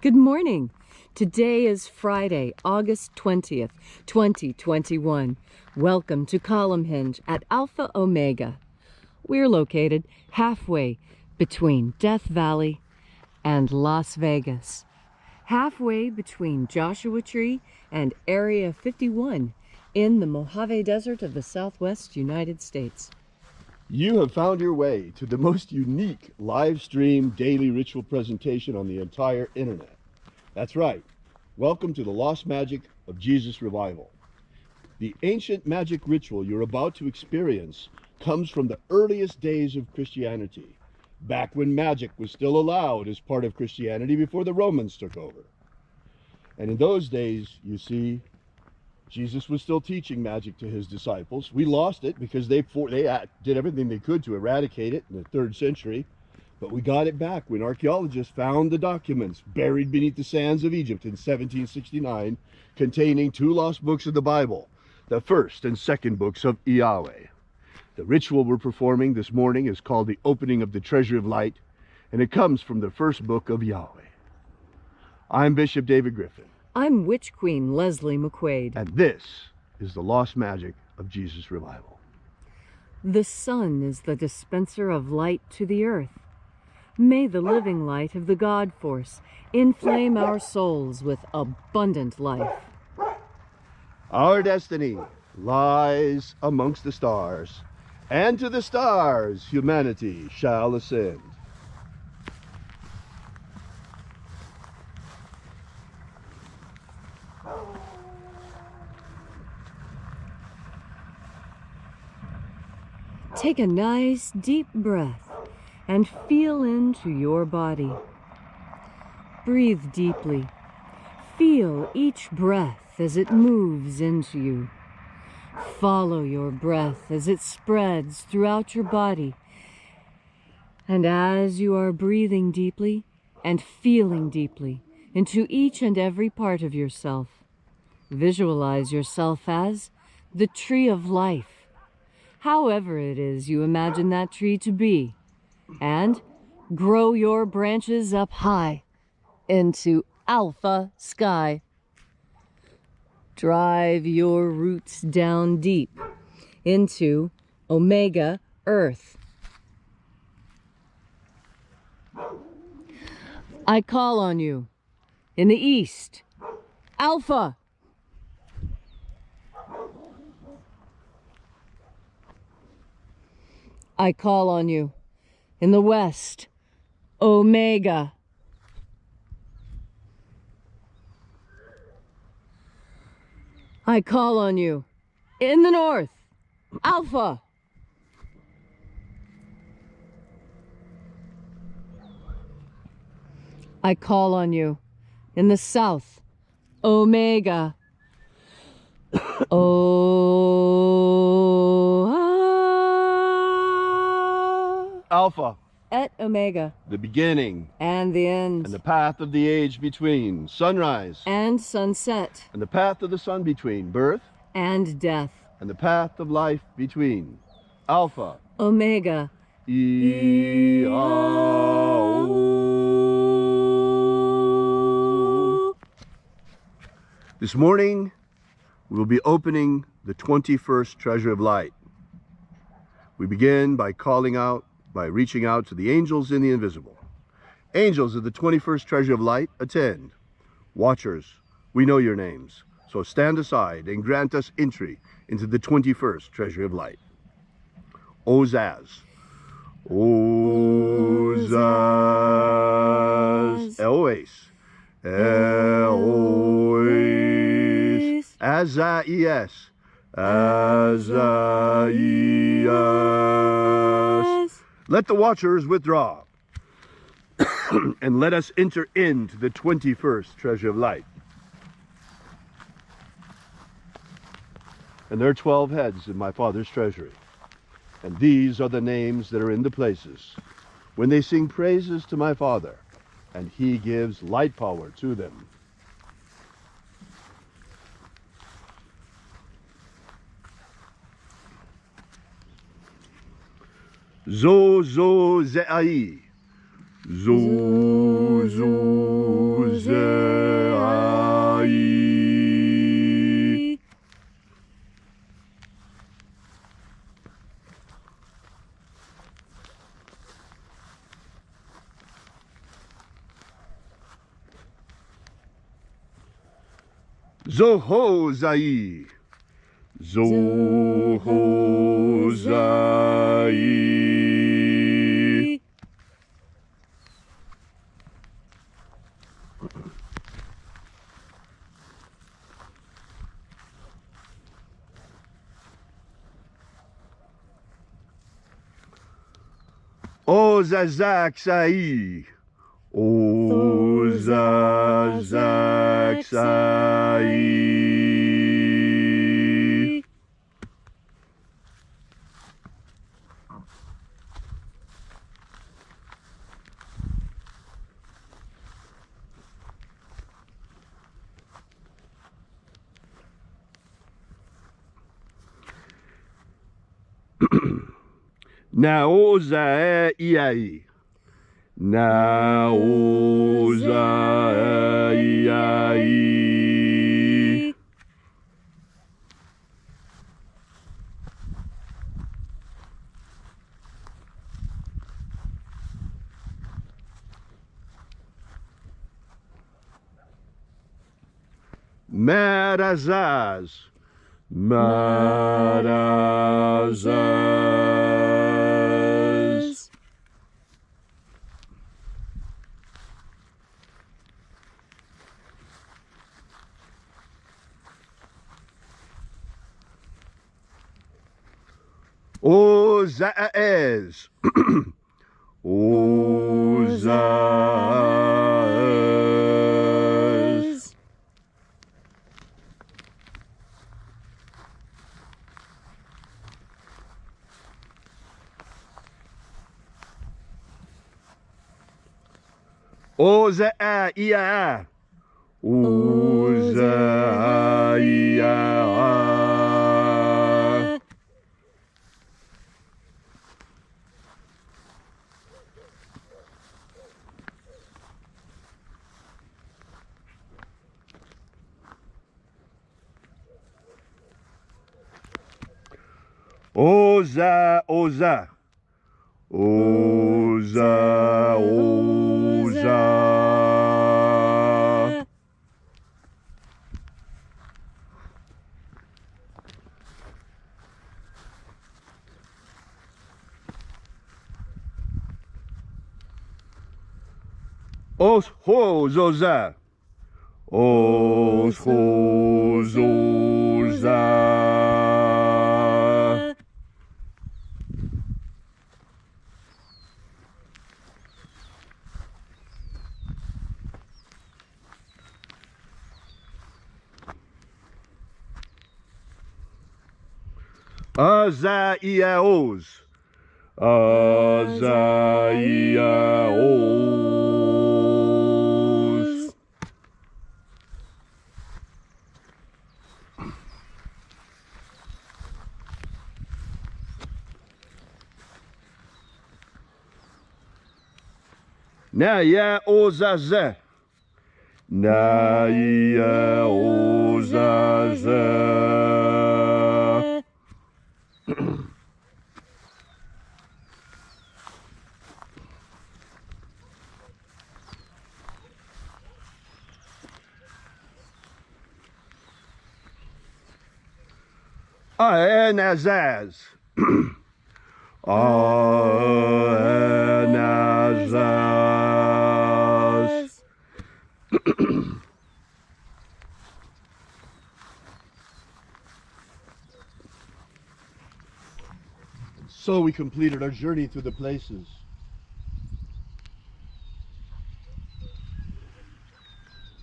Good morning. Today is Friday, August 20th, 2021. Welcome to Column Hinge at Alpha Omega. We're located halfway between Death Valley and Las Vegas. Halfway between Joshua Tree and Area 51 in the Mojave Desert of the Southwest United States. You have found your way to the most unique live stream daily ritual presentation on the entire internet. That's right. Welcome to the Lost Magic of Jesus Revival. The ancient magic ritual you're about to experience comes from the earliest days of Christianity, back when magic was still allowed as part of Christianity before the Romans took over. And in those days, you see, Jesus was still teaching magic to his disciples. We lost it because they did everything they could to eradicate it in the 3rd century. But we got it back when archaeologists found the documents buried beneath the sands of Egypt in 1769, containing 2 lost books of the Bible, the 1st and 2nd books of Yahweh. The ritual we're performing this morning is called the Opening of the Treasure of Light, and it comes from the 1st book of Yahweh. I'm Bishop David Griffin. I'm Witch Queen Leslie McQuade. And this is the Lost Magic of Jesus Revival. The sun is the dispenser of light to the earth. May the living light of the God Force inflame our souls with abundant life. Our destiny lies amongst the stars, and to the stars humanity shall ascend. Take a nice deep breath and feel into your body. Breathe deeply. Feel each breath as it moves into you. Follow your breath as it spreads throughout your body. And as you are breathing deeply and feeling deeply into each and every part of yourself, visualize yourself as the tree of life, however it is you imagine that tree to be, and grow your branches up high into Alpha Sky. Drive your roots down deep into Omega Earth. I call on you in the east, Alpha. I call on you in the west, Omega. I call on you in the north, Alpha. I call on you in the south, Omega. Alpha. Et Omega. The beginning. And the end. And the path of the age between. Sunrise. And sunset. And the path of the sun between. Birth. And death. And the path of life between. Alpha. Omega. This morning, we will be opening the 21st Treasure of Light. We begin by reaching out to the angels in the invisible. Angels of the 21st Treasure of Light, attend. Watchers, we know your names, so stand aside and grant us entry into the 21st Treasure of Light. Ozaz. Ozaz. Elois. Elois. Azaias. Azaias. Let the watchers withdraw, and let us enter into the 21st Treasure of Light. And there are 12 heads in my Father's treasury, and these are the names that are in the places when they sing praises to my Father, and he gives light power to them. Zo Zeai. Zo Zohozai. Zohozai. Ozazaksai. Ozazaksai. Naozaiai. Naozaiai. Marazaz. Marazaz. Ozaez. Ozaez. Ozaia. Ozaia. Oza, oza. Oza, oza. Os ho zoza. Os ho zoza. Azaiaos. Azaiaos. Naya ozaze. Naya ozaze. Anazaz. Anazaz. So we completed our journey through the places.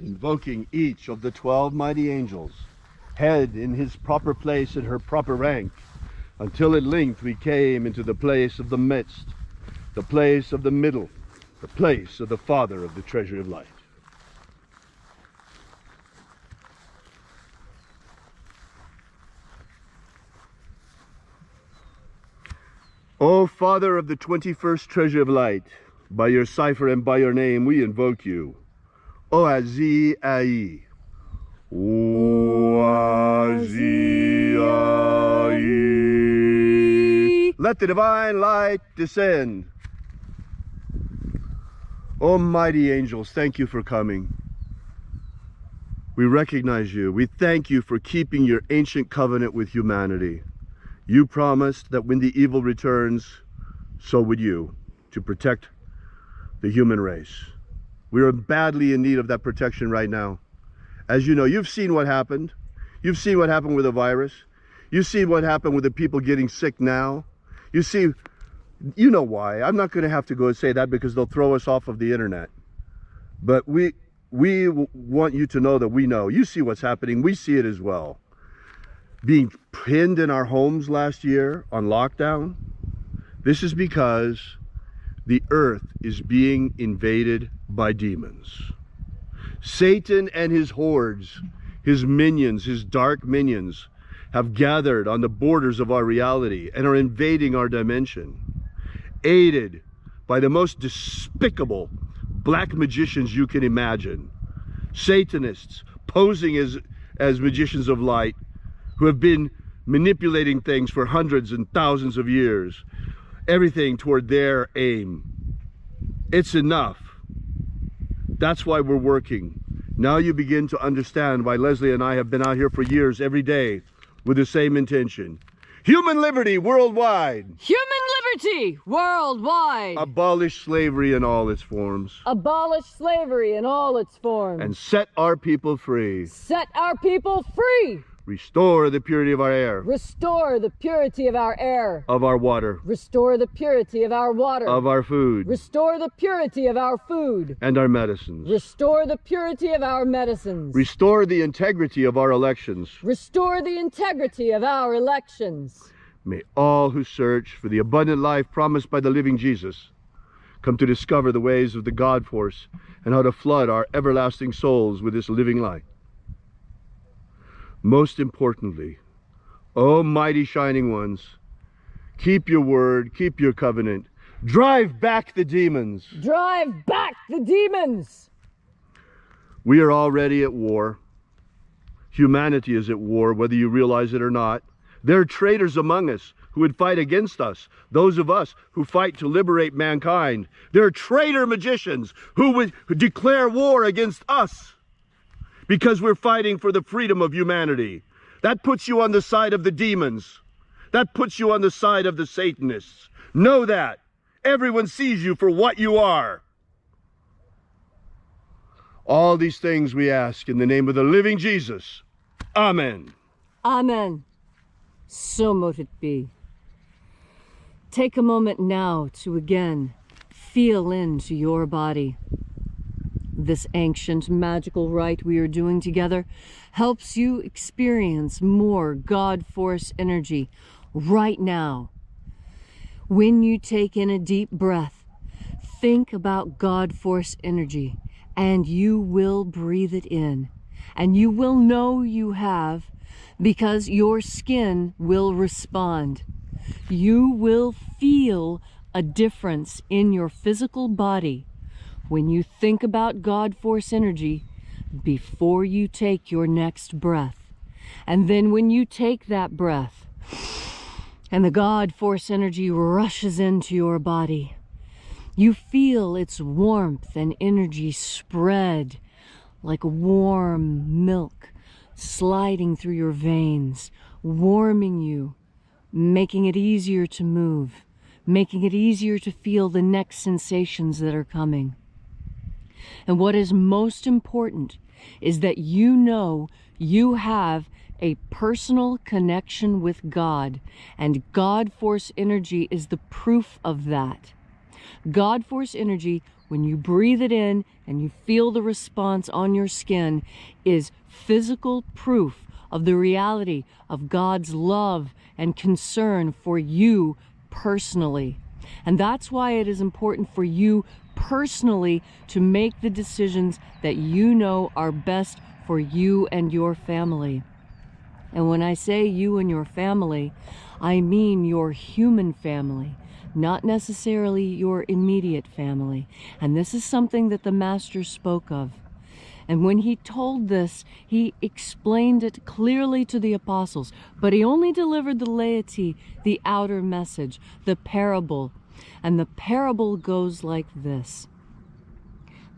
Invoking each of the 12 mighty angels, head in his proper place and her proper rank, until at length we came into the place of the midst, the place of the middle, the place of the Father of the treasure of light. O Father of the 21st treasure of light, by your cipher and by your name we invoke you. Oazi-ai. Oazi-ai. Let the divine light descend. Almighty angels, thank you for coming. We recognize you. We thank you for keeping your ancient covenant with humanity. You promised that when the evil returns, so would you, to protect the human race. We are badly in need of that protection right now. As you know, you've seen what happened. You've seen what happened with the virus. You've seen what happened with the people getting sick now. You see, you know why. I'm not going to have to go and say that because they'll throw us off of the internet. But we want you to know that we know. You see what's happening. We see it as well. Being pinned in our homes last year on lockdown. This is because the earth is being invaded by demons. Satan and his hordes, his minions, his dark minions, have gathered on the borders of our reality and are invading our dimension, aided by the most despicable black magicians you can imagine. Satanists posing as magicians of light who have been manipulating things for hundreds and thousands of years, everything toward their aim. It's enough. That's why we're working. Now you begin to understand why Leslie and I have been out here for years, every day, with the same intention. Human liberty worldwide. Human liberty worldwide. Abolish slavery in all its forms. Abolish slavery in all its forms. And set our people free. Set our people free. Restore the purity of our air. Restore the purity of our air. Of our water. Restore the purity of our water. Of our food. Restore the purity of our food. And our medicines. Restore the purity of our medicines. Restore the integrity of our elections. Restore the integrity of our elections. May all who search for the abundant life promised by the living Jesus come to discover the ways of the God force and how to flood our everlasting souls with this living light. Most importantly, O mighty shining ones, keep your word, keep your covenant. Drive back the demons. Drive back the demons. We are already at war. Humanity is at war, whether you realize it or not. There are traitors among us who would fight against us, those of us who fight to liberate mankind. There are traitor magicians who would declare war against us because we're fighting for the freedom of humanity. That puts you on the side of the demons. That puts you on the side of the Satanists. Know that. Everyone sees you for what you are. All these things we ask in the name of the living Jesus. Amen. Amen. So mote it be. Take a moment now to again feel into your body. This ancient magical rite we are doing together helps you experience more God force energy right now. When you take in a deep breath, think about God force energy and you will breathe it in. And you will know you have because your skin will respond. You will feel a difference in your physical body when you think about God force energy before you take your next breath. And then when you take that breath and the God force energy rushes into your body, you feel its warmth and energy spread like warm milk sliding through your veins, warming you, making it easier to move, making it easier to feel the next sensations that are coming. And what is most important is that you know you have a personal connection with God, and God force energy is the proof of that. God force energy, when you breathe it in and you feel the response on your skin, is physical proof of the reality of God's love and concern for you personally. And that's why it is important for you personally to make the decisions that you know are best for you and your family. And when I say you and your family, I mean your human family, not necessarily your immediate family. And this is something that the Master spoke of. And when he told this, he explained it clearly to the apostles, but he only delivered the laity the outer message, the parable. And the parable goes like this.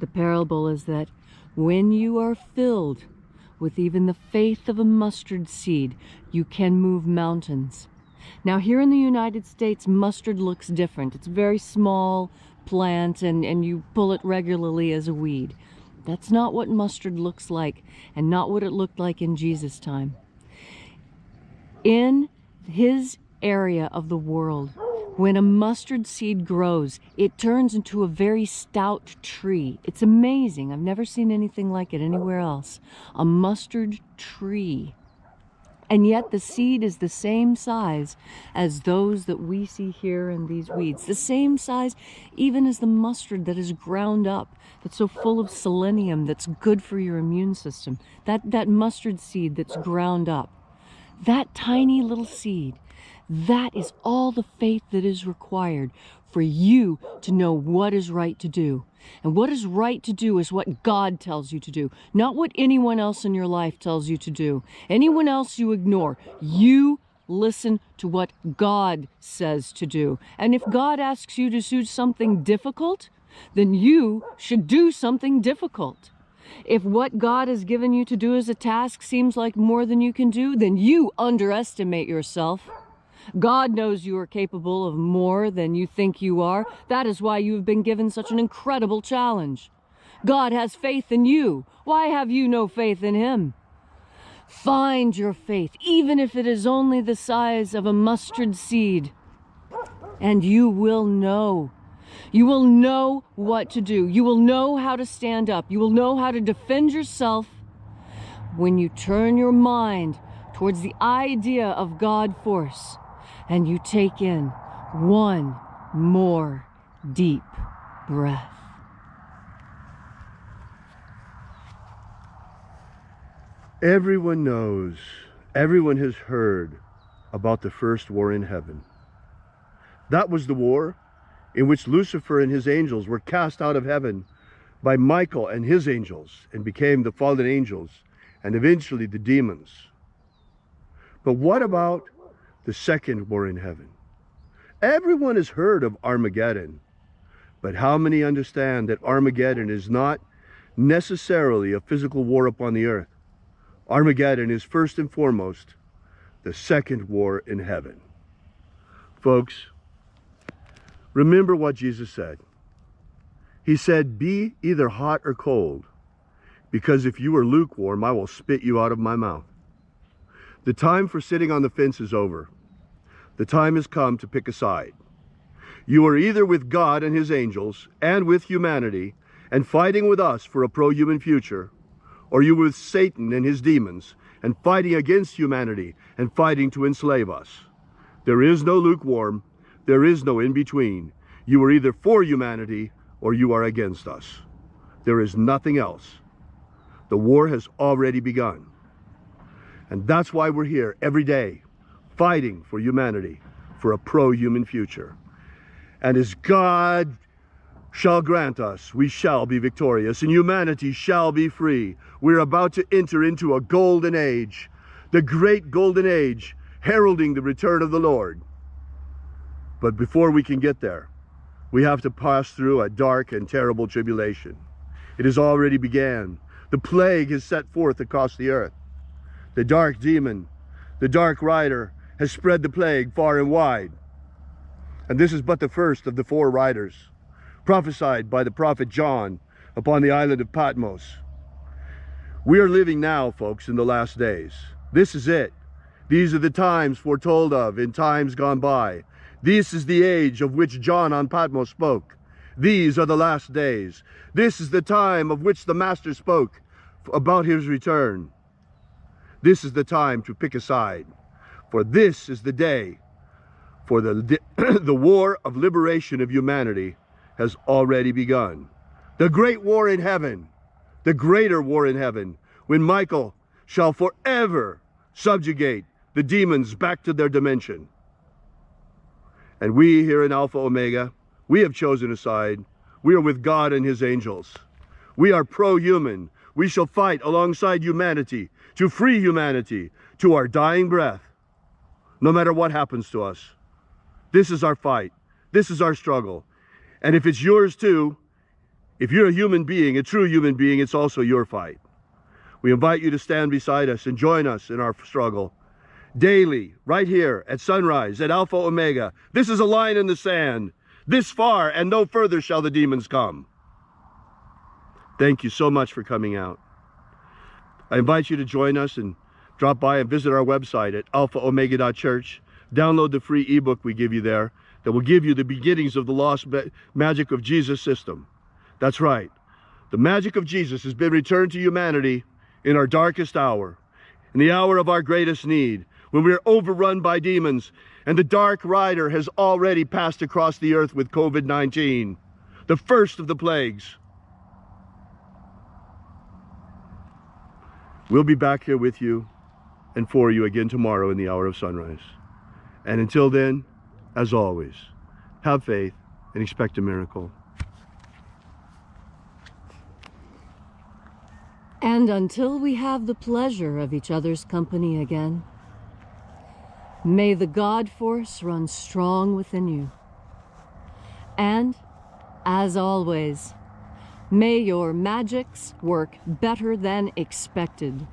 The parable is that when you are filled with even the faith of a mustard seed, you can move mountains. Now here in the United States, mustard looks different. It's a very small plant and you pull it regularly as a weed. That's not what mustard looks like, and not what it looked like in Jesus' time. In his area of the world, when a mustard seed grows, it turns into a very stout tree. It's amazing. I've never seen anything like it anywhere else. A mustard tree. And yet the seed is the same size as those that we see here in these weeds. The same size even as the mustard that is ground up, that's so full of selenium, that's good for your immune system. That mustard seed that's ground up. That tiny little seed, that is all the faith that is required for you to know what is right to do. And what is right to do is what God tells you to do, not what anyone else in your life tells you to do. Anyone else you ignore. You listen to what God says to do. And if God asks you to do something difficult, then you should do something difficult. If what God has given you to do as a task seems like more than you can do, then you underestimate yourself. God knows you are capable of more than you think you are. That is why you have been given such an incredible challenge. God has faith in you. Why have you no faith in him? Find your faith, even if it is only the size of a mustard seed, and you will know. You will know what to do. You will know how to stand up. You will know how to defend yourself when you turn your mind towards the idea of God force. And you take in one more deep breath. Everyone knows, everyone has heard about the first war in heaven. That was the war in which Lucifer and his angels were cast out of heaven by Michael and his angels and became the fallen angels and eventually the demons. But what about the second war in heaven? Everyone has heard of Armageddon, but how many understand that Armageddon is not necessarily a physical war upon the earth? Armageddon is first and foremost the second war in heaven. Folks, remember what Jesus said. He said, "Be either hot or cold, because if you are lukewarm, I will spit you out of my mouth." The time for sitting on the fence is over. The time has come to pick a side. You are either with God and his angels and with humanity and fighting with us for a pro-human future, or you with Satan and his demons and fighting against humanity and fighting to enslave us. There is no lukewarm. There is no in-between. You are either for humanity or you are against us. There is nothing else. The war has already begun. And that's why we're here every day, fighting for humanity, for a pro-human future. And as God shall grant us, we shall be victorious, and humanity shall be free. We're about to enter into a golden age, the great golden age, heralding the return of the Lord. But before we can get there, we have to pass through a dark and terrible tribulation. It has already began. The plague has set forth across the earth. The dark demon, the dark rider, has spread the plague far and wide. And this is but the first of the 4 riders prophesied by the prophet John upon the island of Patmos. We are living now, folks, in the last days. This is it. These are the times foretold of in times gone by. This is the age of which John on Patmos spoke. These are the last days. This is the time of which the Master spoke about his return. This is the time to pick a side, for this is the day for the war of liberation of humanity has already begun. The great war in heaven, the greater war in heaven, when Michael shall forever subjugate the demons back to their dimension. And we here in Alpha Omega, we have chosen a side. We are with God and his angels. We are pro-human. we shall fight alongside humanity to free humanity to our dying breath, no matter what happens to us. This is our fight. This is our struggle. And if it's yours too, if you're a human being, a true human being, it's also your fight. We invite you to stand beside us and join us in our struggle. Daily, right here at sunrise, at Alpha Omega. This is a line in the sand. This far and no further shall the demons come. Thank you so much for coming out. I invite you to join us and drop by and visit our website at alphaomega.church. Download the free ebook we give you there that will give you the beginnings of the lost magic of Jesus system. That's right. The magic of Jesus has been returned to humanity in our darkest hour, in the hour of our greatest need, when we are overrun by demons and the dark rider has already passed across the earth with COVID-19, the first of the plagues. We'll be back here with you and for you again tomorrow in the hour of sunrise. And until then, as always, have faith and expect a miracle. And until we have the pleasure of each other's company again, may the God force run strong within you. And, as always, may your magics work better than expected.